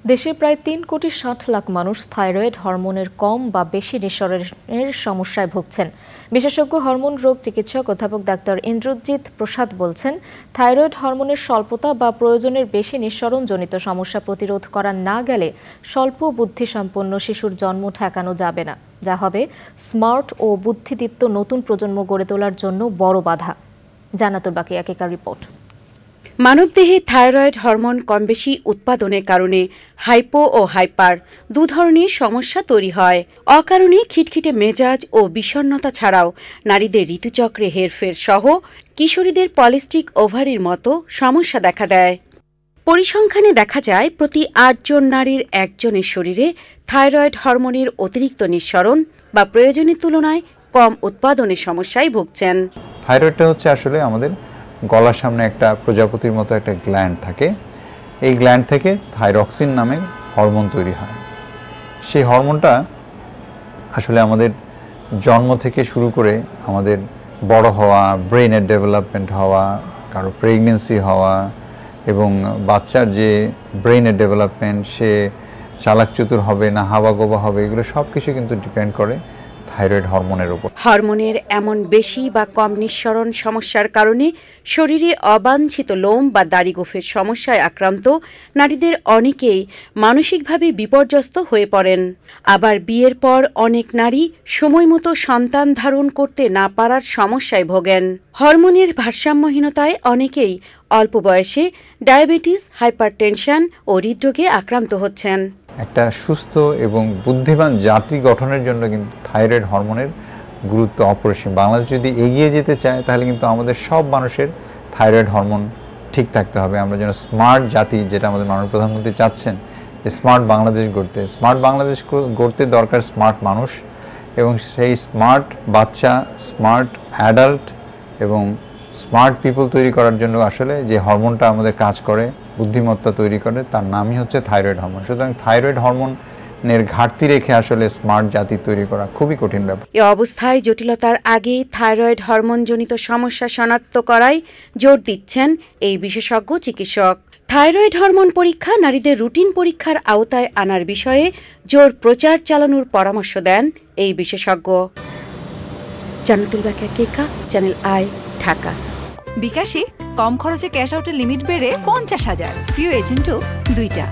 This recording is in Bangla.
দেশে প্রায় ৩,৬০,০০,০০০ মানুষ থাইরয়েড হরমোনের কম বা বেশি নিঃসরণের সমস্যায় ভুগছেন। বিশেষজ্ঞ হরমোন রোগ চিকিৎসক অধ্যাপক ডাক্তার ইন্দ্রজিৎ প্রসাদ বলছেন, থাইরয়েড হরমোনের স্বল্পতা বা প্রয়োজনের বেশি নিঃসরণজনিত সমস্যা প্রতিরোধ করা না গেলে স্বল্প বুদ্ধিসম্পন্ন শিশুর জন্ম ঠেকানো যাবে না, যা হবে স্মার্ট ও বুদ্ধিদীপ্ত নতুন প্রজন্ম গড়ে তোলার জন্য বড় বাধা। জান্নাতুল বাকিয়া কেকার রিপোর্ট। মানবদেহে থাইরয়েড হরমোন কমবেশি উৎপাদনের কারণে হাইপো ও হাইপার দু ধরনের সমস্যা তৈরি হয়। অকারণে খিটখিটে মেজাজ ও বিষণ্ণতা ছাড়াও নারীদের ঋতুচক্রে হেরফের সহ কিশোরীদের পলিস্টিক ওভারির মতো সমস্যা দেখা দেয়। পরিসংখ্যানে দেখা যায়, প্রতি ৮ জন নারীর একজনের শরীরে থাইরয়েড হরমোনের অতিরিক্ত নিঃসরণ বা প্রয়োজনের তুলনায় কম উৎপাদনের সমস্যায় ভুগছেন। থাইরয়েডটা হচ্ছে আসলে আমাদের গলার সামনে একটা প্রজাপতির মতো একটা গ্ল্যান্ড থাকে। এই গ্ল্যান্ড থেকে থাইরক্সিন নামে হরমোন তৈরি হয়। সেই হরমোনটা আসলে আমাদের জন্ম থেকে শুরু করে আমাদের বড় হওয়া, ব্রেনের ডেভেলপমেন্ট হওয়া, কারো প্রেগনেন্সি হওয়া এবং বাচ্চার যে ব্রেনের ডেভেলপমেন্ট, সে চালাক চতুর হবে না হাবাগোবা হবে, এগুলো সব কিছু কিন্তু ডিপেন্ড করে থাইরয়েড হরমোনের উপর। হরমোনের এমন বেশি বা কম নিঃসরণ সমস্যার কারণে শরীরে অবাঞ্ছিত লোম বা দাড়িগোফের সমস্যায় আক্রান্ত নারীদের অনেকেই মানসিকভাবে বিপর্যস্ত হয়ে পড়েন। আবার বিয়ের পর অনেক নারী সময়মতো সন্তান ধারণ করতে না পারার সমস্যায় ভোগেন। হরমোনের ভারসাম্যহীনতায় অনেকেই অল্প বয়সে ডায়াবেটিস, হাইপারটেনশন ও হৃদরোগে আক্রান্ত হচ্ছেন। একটা সুস্থ এবং বুদ্ধিমান জাতি গঠনের জন্য কিন্তু থাইরয়েড হরমোনের গুরুত্ব অপরিসীম। বাংলাদেশ যদি এগিয়ে যেতে চায় তাহলে কিন্তু আমাদের সব মানুষের থাইরয়েড হরমোন ঠিক থাকতে হবে। আমরা যেন স্মার্ট জাতি, যেটা আমাদের মাননীয় প্রধানমন্ত্রী চাচ্ছেন, যে স্মার্ট বাংলাদেশ গড়তে দরকার স্মার্ট মানুষ, এবং সেই স্মার্ট বাচ্চা, স্মার্ট অ্যাডাল্ট এবং স্মার্ট পিপল তৈরি করার জন্য আসলে যে হরমোনটা আমাদের কাজ করে, বুদ্ধিমত্তা তৈরি করে, তার নামই হচ্ছে থাইরয়েড হরমোন। সুতরাং থাইরয়েড হরমোনের ঘাটতি রেখে আসলে স্মার্ট জাতি তৈরি করা খুবই কঠিন ব্যাপার। এ অবস্থায় জটিলতার আগেই থাইরয়েড হরমোনজনিত সমস্যা শনাক্ত করায় জোর দিচ্ছেন এই বিশেষজ্ঞ চিকিৎসক। থাইরয়েড হরমোন পরীক্ষা নারীদের রুটিন পরীক্ষার আওতায় আনার বিষয়ে জোর প্রচার চালানোর পরামর্শ দেন এই বিশেষজ্ঞ। জান্নাতুল বাকিয়া কেকা, চ্যানেল আই, ঢাকা। বিকাশে কম খরচে ক্যাশ আউটের লিমিট বেড়ে 50,000, প্রিয় এজেন্টও 2টা।